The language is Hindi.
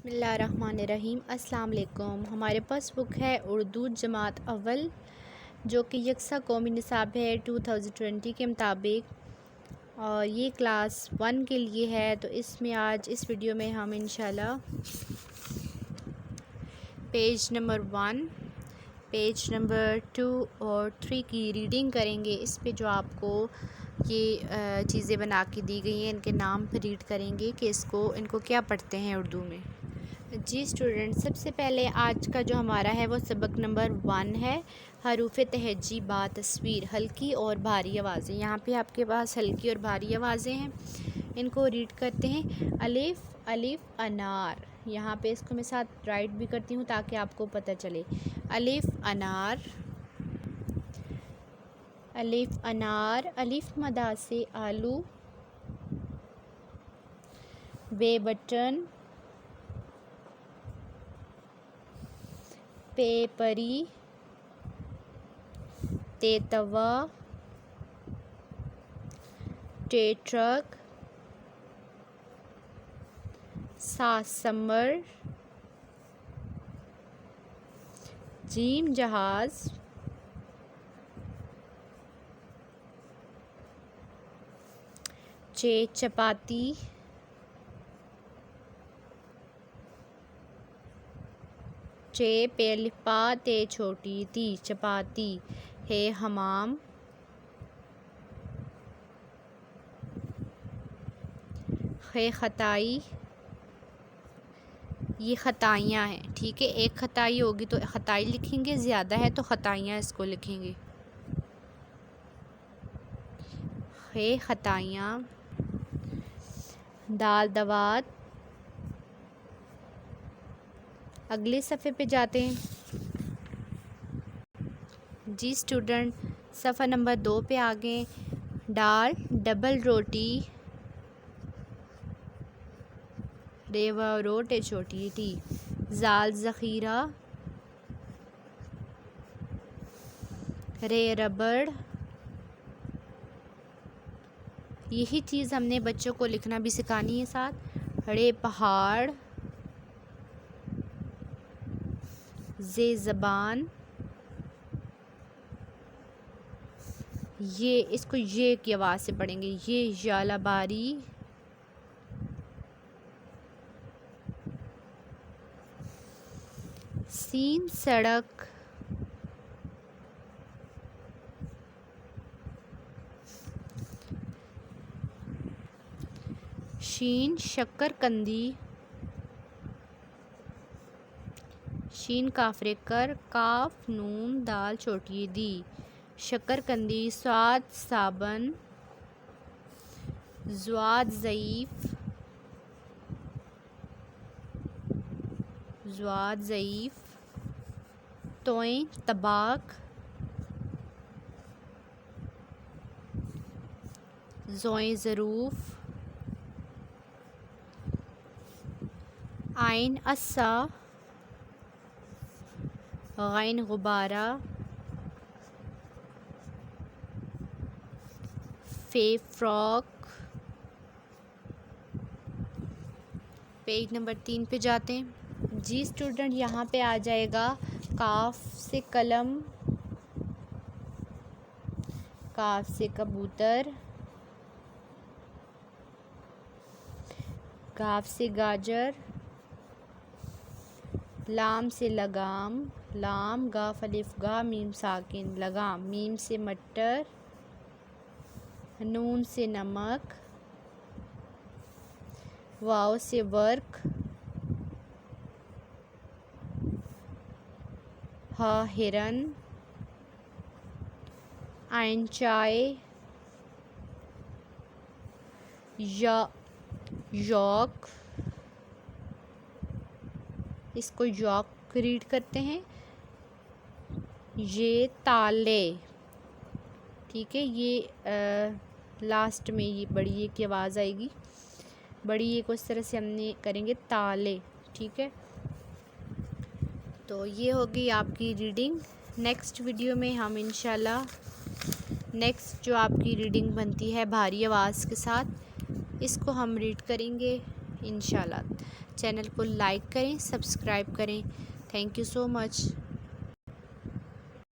बिस्मिल्लाहिर्रहमानिर्रहीम। अस्सलाम वालेकुम। हमारे पास बुक है उर्दू जमात अव्वल, जो कि यकसा कौमी निसाब है 2020 के मुताबिक, और ये क्लास 1 के लिए है। तो इसमें आज इस वीडियो में हम इंशाल्लाह पेज नंबर 1, पेज नंबर 2 और 3 की रीडिंग करेंगे। इस पे जो आपको ये चीज़ें बना के दी गई हैं, इनके नाम रीड करेंगे कि इनको क्या पढ़ते हैं उर्दू में। जी स्टूडेंट, सबसे पहले आज का जो हमारा है वो सबक नंबर 1 है, हरूफ तहजी बा तस्वीर, हल्की और भारी आवाज़ें। यहाँ पे आपके पास हल्की और भारी आवाज़ें हैं, इनको रीड करते हैं। अलिफ अलिफ अनार, यहाँ पे इसको मैं साथ राइट भी करती हूँ ताकि आपको पता चले। अलिफ अनार, अलिफ अनार। अलिफ मदा से आलू, बे बटन, पे परी, ते तवा, टे ट्रक, सा समर, जीम जहाज, चे चपाती, चे पेलिपा ते छोटी ती चपाती, है हमाम, है खताई। ये खताइयाँ हैं, ठीक है। एक खताई होगी तो खताई लिखेंगे, ज़्यादा है तो खताइयाँ इसको लिखेंगे। है खताइयाँ। दाल दवात। अगले सफ़े पे जाते हैं जी स्टूडेंट, सफ़ा नंबर 2 पे आ गए। दाल डबल रोटी, रेवा रोटे छोटी टी, जाल ज़ख़ीरा, रे रबड़। यही चीज़ हमने बच्चों को लिखना भी सिखानी है साथ। रे पहाड़, जे ज़बान। ये इसको ये की आवाज़ से पढ़ेंगे, ये जालाबारी। सीन सड़क, शीन शक्करकंदी, शीन काफरे कर, काफ नून दाल छोटी दी, शक्करकंदी। स्वाद साबन, ज़्वाद ज़ईफ़, ज़्वाद ज़ईफ़। तोय तबाक, ज़ोए ज़रूफ़। आइन अस्सा, गैन गुबारा, फे फ्रॉक। पेज नंबर 3 पे जाते हैं जी स्टूडेंट। यहाँ पे आ जाएगा काफ से कलम, काफ से कबूतर, गाफ से गाजर, लाम से लगाम, लाम गाफ अलिफ गा मीम साकिन लगाम, मीम से मटर, नून से नमक, वाव से वर्क, हा हिरन, आइन चाय, या यॉक। इसको यॉक रीड करते हैं। ये ताले, ठीक है। ये लास्ट में ये बड़ी ए की आवाज़ आएगी, बड़ी ए को इस तरह से हमने करेंगे ताले, ठीक है। तो ये होगी आपकी रीडिंग। नेक्स्ट वीडियो में हम इंशाल्लाह नेक्स्ट जो आपकी रीडिंग बनती है भारी आवाज़ के साथ, इसको हम रीड करेंगे इंशाल्लाह। चैनल को लाइक करें, सब्सक्राइब करें। Thank you so much.